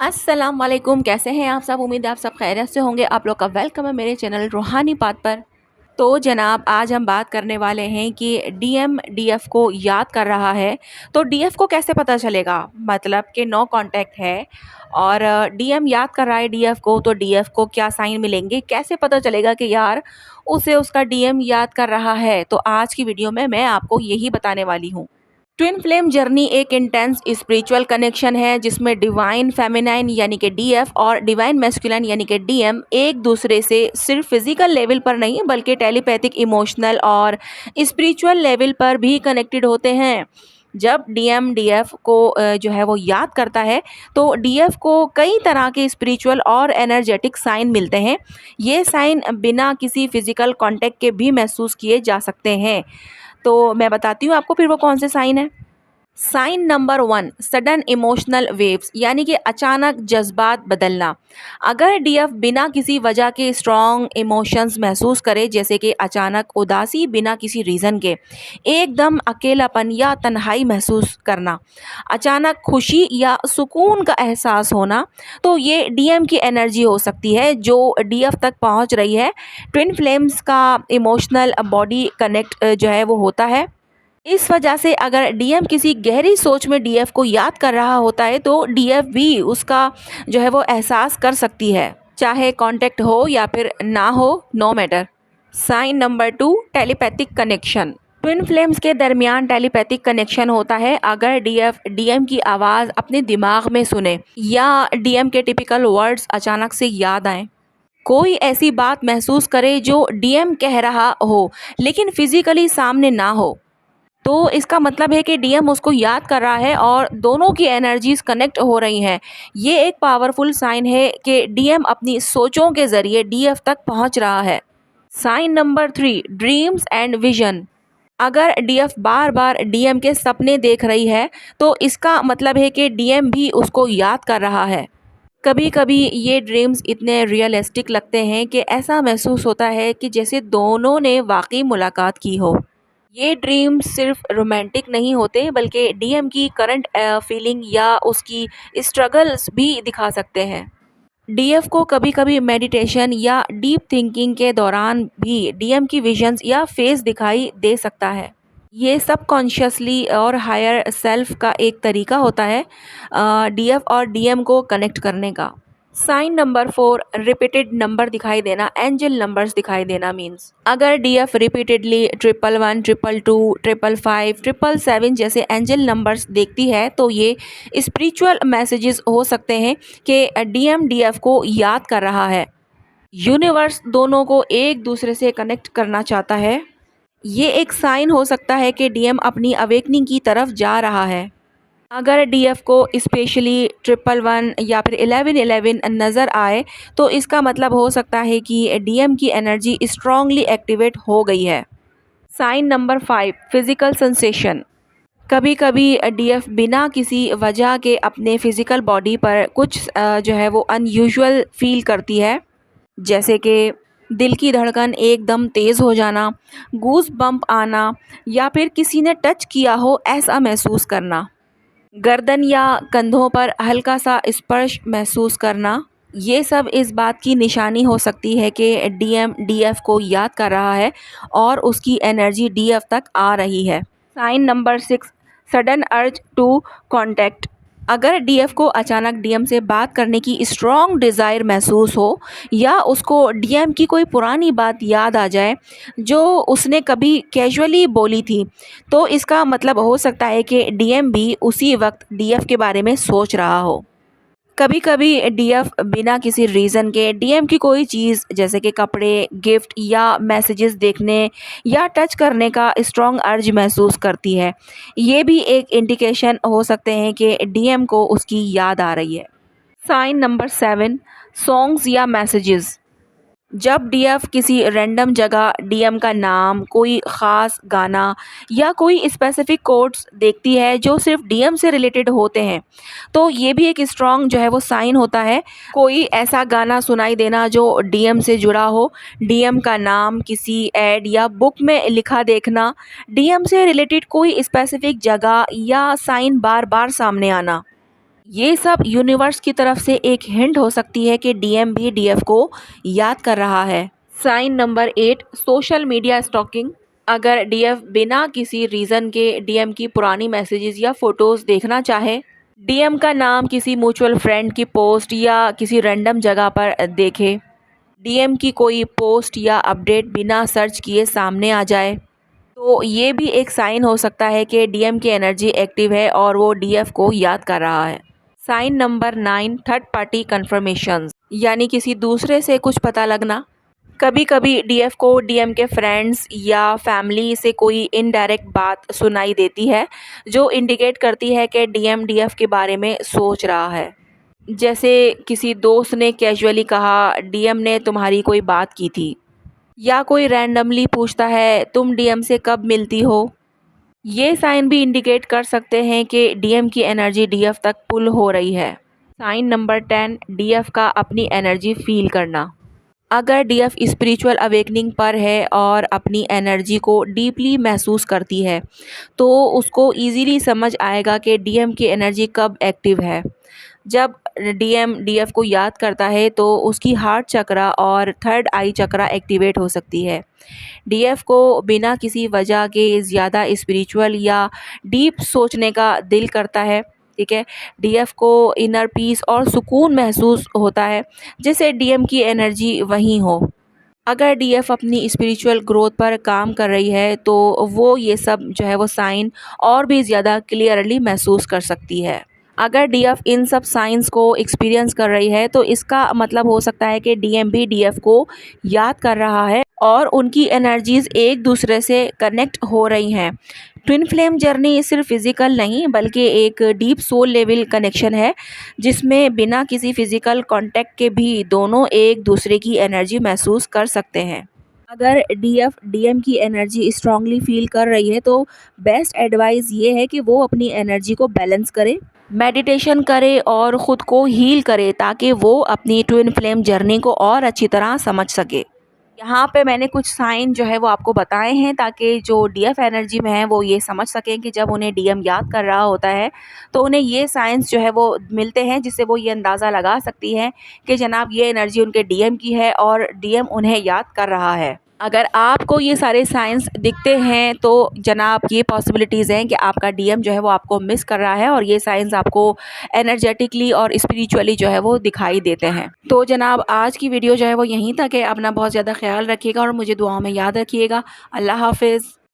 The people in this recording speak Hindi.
अस्सलाम वालेकुम। कैसे हैं आप सब? उम्मीद है आप सब खैरियत से होंगे। आप लोग का वेलकम है मेरे चैनल रूहानी बात पर। तो जनाब, आज हम बात करने वाले हैं कि डीएम डीएफ को याद कर रहा है तो डीएफ को कैसे पता चलेगा, मतलब कि नो कांटेक्ट है और डीएम याद कर रहा है डीएफ को, तो डीएफ को क्या साइन मिलेंगे, कैसे पता चलेगा कि यार उसे उसका डीएम याद कर रहा है। तो आज की वीडियो में मैं आपको यही बताने वाली हूँ। ट्विन फ्लेम जर्नी एक इंटेंस स्पिरिचुअल कनेक्शन है जिसमें डिवाइन फेमिनाइन यानी कि डीएफ और डिवाइन मैस्कुलिन यानी कि डीएम एक दूसरे से सिर्फ फिजिकल लेवल पर नहीं बल्कि टेलीपैथिक, इमोशनल और स्पिरिचुअल लेवल पर भी कनेक्टेड होते हैं। जब डीएम डीएफ को जो है वो याद करता है तो डीएफ को कई तरह के स्पिरिचुअल और एनर्जेटिक साइन मिलते हैं। ये साइन बिना किसी फिजिकल कांटेक्ट के भी महसूस किए जा सकते हैं। तो मैं बताती हूँ आपको फिर वो कौन से साइन है। Sign number 1, sudden emotional waves यानी कि अचानक जज्बात बदलना। अगर डीएफ बिना किसी वजह के स्ट्रॉन्ग इमोशंस महसूस करे, जैसे कि अचानक उदासी बिना किसी रीज़न के, एकदम अकेलापन या तन्हाई महसूस करना, अचानक खुशी या सुकून का एहसास होना, तो ये डीएम की एनर्जी हो सकती है जो डीएफ तक पहुंच रही है। ट्विन फ्लेम्स का इमोशनल बॉडी कनेक्ट जो है वो होता है। इस वजह से अगर डीएम किसी गहरी सोच में डीएफ को याद कर रहा होता है तो डीएफ भी उसका जो है वो एहसास कर सकती है, चाहे कांटेक्ट हो या फिर ना हो, no matter. Sign number 2, telepathic connection. Twin flames के दरमियान टेलीपैथिक कनेक्शन होता है अगर डीएफ डीएम की आवाज़ अपने दिमाग में सुने या डीएम के टिपिकल वर्ड्स अचानक से याद आए। कोई ऐसी बात महसूस करे जो डीएम कह रहा हो लेकिन फिजिकली सामने ना हो, तो इसका मतलब है कि डीएम उसको याद कर रहा है और दोनों की एनर्जीज कनेक्ट हो रही हैं। ये एक पावरफुल साइन है कि डीएम अपनी सोचों के ज़रिए डीएफ तक पहुंच रहा है। Sign number 3, dreams and vision. अगर डीएफ बार बार डीएम के सपने देख रही है तो इसका मतलब है कि डीएम भी उसको याद कर रहा है। कभी कभी ये ड्रीम्स इतने रियलिस्टिक लगते हैं कि ऐसा महसूस होता है कि जैसे दोनों ने वाकई मुलाकात की हो। ये ड्रीम्स सिर्फ रोमांटिक नहीं होते बल्कि डीएम की करंट फीलिंग या उसकी स्ट्रगल्स भी दिखा सकते हैं। डीएफ को कभी कभी मेडिटेशन या डीप थिंकिंग के दौरान भी डीएम की विजन्स या फेस दिखाई दे सकता है। ये सब कॉन्शियसली और हायर सेल्फ का एक तरीका होता है डीएफ और डीएम को कनेक्ट करने का। साइन नंबर 4, रिपीटेड नंबर दिखाई देना, एंजल नंबर्स दिखाई देना मीन्स अगर डीएफ रिपीटेडली 111, 222, 555, 777 जैसे एंजल नंबर्स देखती है तो ये स्पिरिचुअल मैसेजेस हो सकते हैं कि डीएम डीएफ को याद कर रहा है। यूनिवर्स दोनों को एक दूसरे से कनेक्ट करना चाहता है। ये एक साइन हो सकता है कि डीएम अपनी अवेकनिंग की तरफ जा रहा है। अगर डीएफ को स्पेशली 111 या फिर 1111 नज़र आए तो इसका मतलब हो सकता है कि डीएम की एनर्जी स्ट्रांगली एक्टिवेट हो गई है। Sign number 5, physical sensation. कभी कभी डीएफ बिना किसी वजह के अपने फिजिकल बॉडी पर कुछ जो है वो अनयूजुअल फील करती है, जैसे कि दिल की धड़कन एकदम तेज़ हो जाना, गूज बम्प आना या फिर किसी ने टच किया हो ऐसा महसूस करना, गर्दन या कंधों पर हल्का सा स्पर्श महसूस करना। ये सब इस बात की निशानी हो सकती है कि डीएम डीएफ को याद कर रहा है और उसकी एनर्जी डीएफ तक आ रही है। Sign number 6, sudden urge to contact. अगर डीएफ को अचानक डीएम से बात करने की स्ट्रॉन्ग डिज़ायर महसूस हो या उसको डीएम की कोई पुरानी बात याद आ जाए जो उसने कभी कैजुअली बोली थी, तो इसका मतलब हो सकता है कि डीएम भी उसी वक्त डीएफ के बारे में सोच रहा हो। कभी कभी डीएफ बिना किसी रीज़न के डीएम की कोई चीज़ जैसे कि कपड़े, गिफ्ट या मैसेजेस देखने या टच करने का स्ट्रॉन्ग अर्ज महसूस करती है। ये भी एक इंडिकेशन हो सकते हैं कि डीएम को उसकी याद आ रही है। साइन नंबर 7, सॉन्ग्स या मैसेजेस। जब डीएफ किसी रैंडम जगह डीएम का नाम, कोई ख़ास गाना या कोई स्पेसिफिक कोड्स देखती है जो सिर्फ डीएम से रिलेटेड होते हैं, तो ये भी एक स्ट्रॉन्ग जो है वो साइन होता है। कोई ऐसा गाना सुनाई देना जो डीएम से जुड़ा हो, डीएम का नाम किसी एड या बुक में लिखा देखना, डीएम से रिलेटेड कोई स्पेसिफिक जगह या साइन बार बार सामने आना, ये सब यूनिवर्स की तरफ से एक हिंट हो सकती है कि डीएम भी डीएफ को याद कर रहा है। Sign number 8, social media stalking. अगर डीएफ बिना किसी रीज़न के डीएम की पुरानी मैसेजेस या फोटोज़ देखना चाहे, डीएम का नाम किसी म्यूचुअल फ्रेंड की पोस्ट या किसी रैंडम जगह पर देखे, डीएम की कोई पोस्ट या अपडेट बिना सर्च किए सामने आ जाए, तो ये भी एक साइन हो सकता है कि डीएम की एनर्जी एक्टिव है और वो डीएफ को याद कर रहा है। Sign number 9, third party confirmations, यानी किसी दूसरे से कुछ पता लगना। कभी कभी डीएफ को डीएम के फ्रेंड्स या फैमिली से कोई इनडायरेक्ट बात सुनाई देती है जो इंडिकेट करती है कि डीएम डीएफ के बारे में सोच रहा है। जैसे किसी दोस्त ने कैजुअली कहा डीएम ने तुम्हारी कोई बात की थी, या कोई रैंडमली पूछता है तुम डीएम से कब मिलती हो। ये साइन भी इंडिकेट कर सकते हैं कि डीएम की एनर्जी डीएफ तक पुल हो रही है। साइन नंबर 10, डीएफ का अपनी एनर्जी फील करना। अगर डीएफ स्पिरिचुअल अवेकनिंग पर है और अपनी एनर्जी को डीपली महसूस करती है, तो उसको इजीली समझ आएगा कि डीएम की एनर्जी कब एक्टिव है। जब डीएम डीएफ को याद करता है तो उसकी हार्ट चक्रा और थर्ड आई चक्रा एक्टिवेट हो सकती है। डीएफ को बिना किसी वजह के ज़्यादा स्पिरिचुअल या डीप सोचने का दिल करता है, ठीक है। डीएफ को इनर पीस और सुकून महसूस होता है, जैसे डीएम की एनर्जी वहीं हो। अगर डीएफ अपनी स्पिरिचुअल ग्रोथ पर काम कर रही है तो वो ये सब जो है वो साइन और भी ज़्यादा क्लियरली महसूस कर सकती है। अगर डीएफ इन सब साइंस को एक्सपीरियंस कर रही है तो इसका मतलब हो सकता है कि डीएम भी डीएफ को याद कर रहा है और उनकी एनर्जीज एक दूसरे से कनेक्ट हो रही हैं। ट्विन फ्लेम जर्नी सिर्फ फिजिकल नहीं बल्कि एक डीप सोल लेवल कनेक्शन है, जिसमें बिना किसी फिजिकल कांटेक्ट के भी दोनों एक दूसरे की एनर्जी महसूस कर सकते हैं। अगर डीएफ डीएम की एनर्जी स्ट्रांगली फील कर रही है तो बेस्ट एडवाइस ये है कि वो अपनी एनर्जी को बैलेंस करे, मेडिटेशन करे और ख़ुद को हील करे ताकि वो अपनी ट्विन फ्लेम जर्नी को और अच्छी तरह समझ सके। यहाँ पे मैंने कुछ साइन जो है वो आपको बताए हैं ताकि जो डीएफ एनर्जी में है वो ये समझ सकें कि जब उन्हें डीएम याद कर रहा होता है तो उन्हें ये साइंस जो है वो मिलते हैं, जिससे वो ये अंदाज़ा लगा सकती हैं कि जनाब ये एनर्जी उनके डीएम की है और डीएम उन्हें याद कर रहा है। अगर आपको ये सारे साइंस दिखते हैं तो जनाब ये पॉसिबिलिटीज़ हैं कि आपका डीएम जो है वो आपको मिस कर रहा है और ये साइंस आपको एनर्जेटिकली और स्पिरिचुअली जो है वो दिखाई देते हैं। तो जनाब आज की वीडियो जो है वो यहीं तक है। अपना बहुत ज़्यादा ख्याल रखिएगा और मुझे दुआओं में याद रखिएगा। अल्लाह हाफिज़।